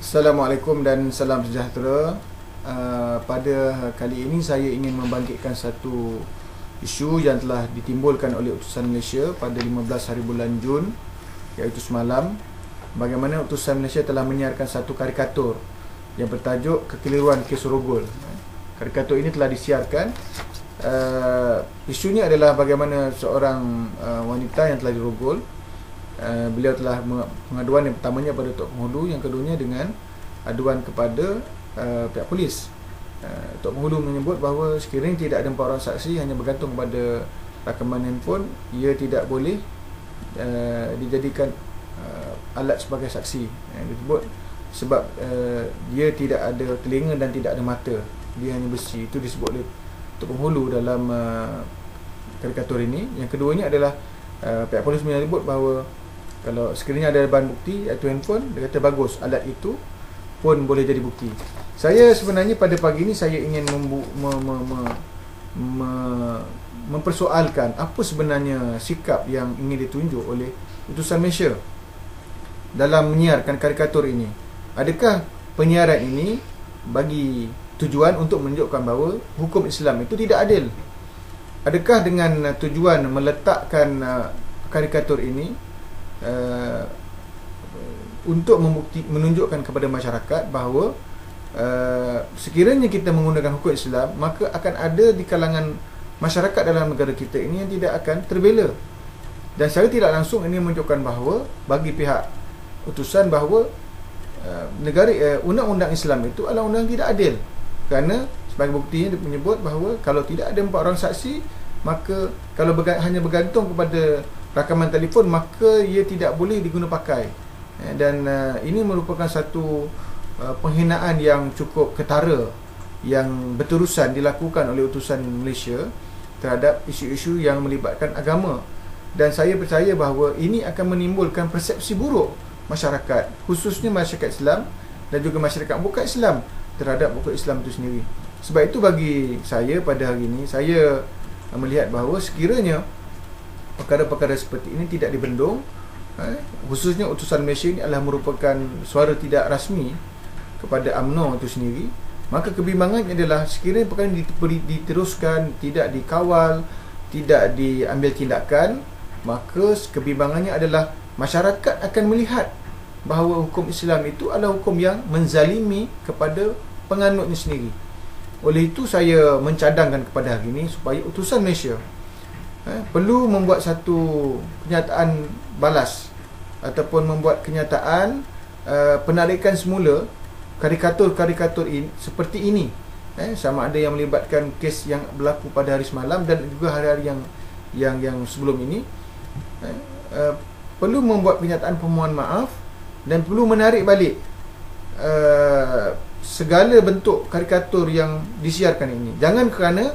Assalamualaikum dan salam sejahtera. Pada kali ini saya ingin membangkitkan satu isu yang telah ditimbulkan oleh utusan Malaysia pada 15 hari bulan Jun, iaitu semalam, bagaimana utusan Malaysia telah menyiarkan satu karikatur yang bertajuk Kekeliruan Kes Rogol. Karikatur ini telah disiarkan. Isunya adalah bagaimana seorang wanita yang telah dirogol. Beliau telah pengaduan yang pertamanya pada Tok Penghulu, yang keduanya dengan aduan kepada pihak polis. Tok Penghulu menyebut bahawa sekiranya tidak ada 4 orang saksi, hanya bergantung kepada rakaman handphone, ia tidak boleh dijadikan alat sebagai saksi. Disebut sebab dia tidak ada telinga dan tidak ada mata, dia hanya besi. Itu disebut oleh Tok Penghulu dalam karikatur ini. Yang keduanya adalah pihak polis menyebut bahawa kalau sekiranya ada bahan bukti iaitu handphone, dia kata bagus, alat itu pun boleh jadi bukti. Saya sebenarnya pada pagi ini saya ingin mempersoalkan apa sebenarnya sikap yang ingin ditunjuk oleh utusan Malaysia dalam menyiarkan karikatur ini. Adakah penyiaran ini bagi tujuan untuk menunjukkan bahawa hukum Islam itu tidak adil? Adakah dengan tujuan meletakkan karikatur ini untuk menunjukkan kepada masyarakat bahawa sekiranya kita menggunakan hukum Islam, maka akan ada di kalangan masyarakat dalam negara kita ini yang tidak akan terbela? Dan secara tidak langsung ini menunjukkan bahawa bagi pihak utusan bahawa undang-undang Islam itu adalah undang tidak adil. Kerana sebagai buktinya dia menyebut bahawa kalau tidak ada 4 orang saksi, maka kalau hanya bergantung kepada rakaman telefon, maka ia tidak boleh diguna pakai. Dan ini merupakan satu penghinaan yang cukup ketara yang berterusan dilakukan oleh utusan Malaysia terhadap isu-isu yang melibatkan agama. Dan saya percaya bahawa ini akan menimbulkan persepsi buruk masyarakat, khususnya masyarakat Islam dan juga masyarakat bukan Islam terhadap buku Islam itu sendiri. Sebab itu bagi saya pada hari ini, saya melihat bahawa sekiranya perkara-perkara seperti ini tidak dibendung, khususnya utusan Malaysia ini adalah merupakan suara tidak rasmi kepada UMNO itu sendiri, maka kebimbangannya adalah sekiranya perkara ini diteruskan, tidak dikawal, tidak diambil tindakan, maka kebimbangannya adalah masyarakat akan melihat bahawa hukum Islam itu adalah hukum yang menzalimi kepada penganutnya sendiri. Oleh itu saya mencadangkan kepada hari ini supaya utusan Malaysia perlu membuat satu kenyataan balas ataupun membuat kenyataan penarikan semula karikatur-karikatur seperti ini, sama ada yang melibatkan kes yang berlaku pada hari semalam dan juga hari-hari yang sebelum ini. Perlu membuat kenyataan permohonan maaf dan perlu menarik balik segala bentuk karikatur yang disiarkan ini. Jangan kerana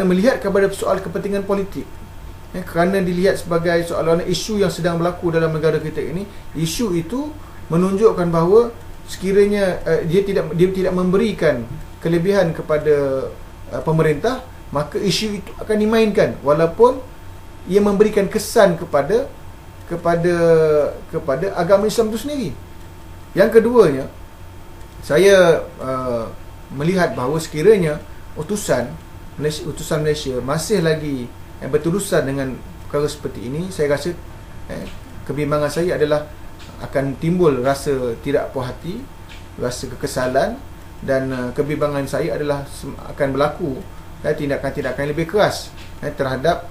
melihat kepada soal kepentingan politik, kerana dilihat sebagai soalan isu yang sedang berlaku dalam negara kita ini, isu itu menunjukkan bahawa sekiranya dia tidak memberikan kelebihan kepada pemerintah, maka isu itu akan dimainkan walaupun ia memberikan kesan kepada agama Islam itu sendiri. Yang keduanya, saya melihat bahawa sekiranya utusan Malaysia masih lagi berterusan dengan perkara seperti ini, saya rasa kebimbangan saya adalah akan timbul rasa tidak puas hati, rasa kekesalan, dan kebimbangan saya adalah akan berlaku tindakan-tindakan lebih keras terhadap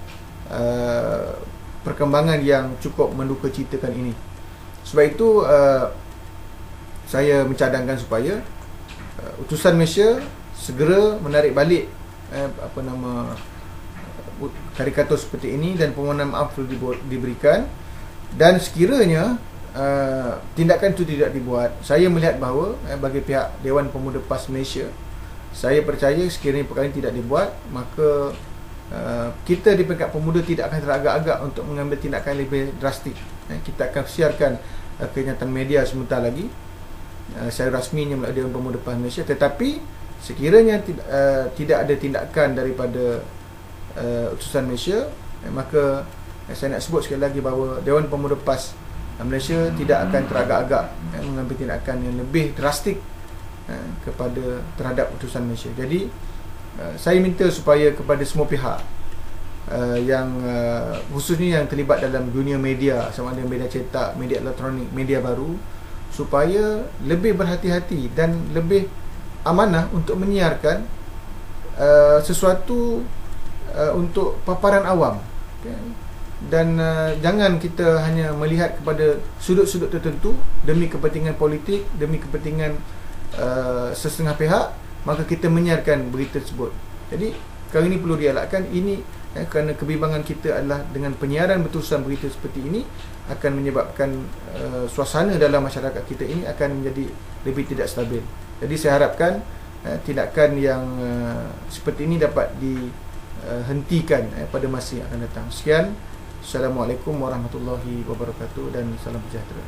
perkembangan yang cukup mendukacitakan ini. Sebab itu saya mencadangkan supaya utusan Malaysia segera menarik balik karikatur seperti ini dan permohonan maaf perlu diberikan. Dan sekiranya tindakan itu tidak dibuat, saya melihat bahawa bagi pihak Dewan Pemuda PAS Malaysia, saya percaya sekiranya perkara ini tidak dibuat, maka kita di peringkat pemuda tidak akan teragak-agak untuk mengambil tindakan lebih drastik. Kita akan siarkan kenyataan media sebentar lagi secara rasminya melalui Dewan Pemuda PAS Malaysia. Tetapi sekiranya tidak ada tindakan daripada utusan Malaysia, maka saya nak sebut sekali lagi bahawa Dewan Pemuda PAS Malaysia tidak akan teragak-agak mengambil tindakan yang lebih drastik kepada terhadap utusan Malaysia. Jadi saya minta supaya kepada semua pihak yang khususnya yang terlibat dalam dunia media, sama ada media cetak, media elektronik, media baru, supaya lebih berhati-hati dan lebih amanah untuk menyiarkan sesuatu untuk paparan awam, okay? Dan jangan kita hanya melihat kepada sudut-sudut tertentu demi kepentingan politik, demi kepentingan sesetengah pihak, maka kita menyiarkan berita tersebut. Jadi kali ini perlu dielakkan ini, kerana kebimbangan kita adalah dengan penyiaran berterusan berita seperti ini akan menyebabkan suasana dalam masyarakat kita ini akan menjadi lebih tidak stabil. Jadi saya harapkan tindakan yang seperti ini dapat dihentikan pada masa yang akan datang. Sekian. Assalamualaikum warahmatullahi wabarakatuh dan salam sejahtera.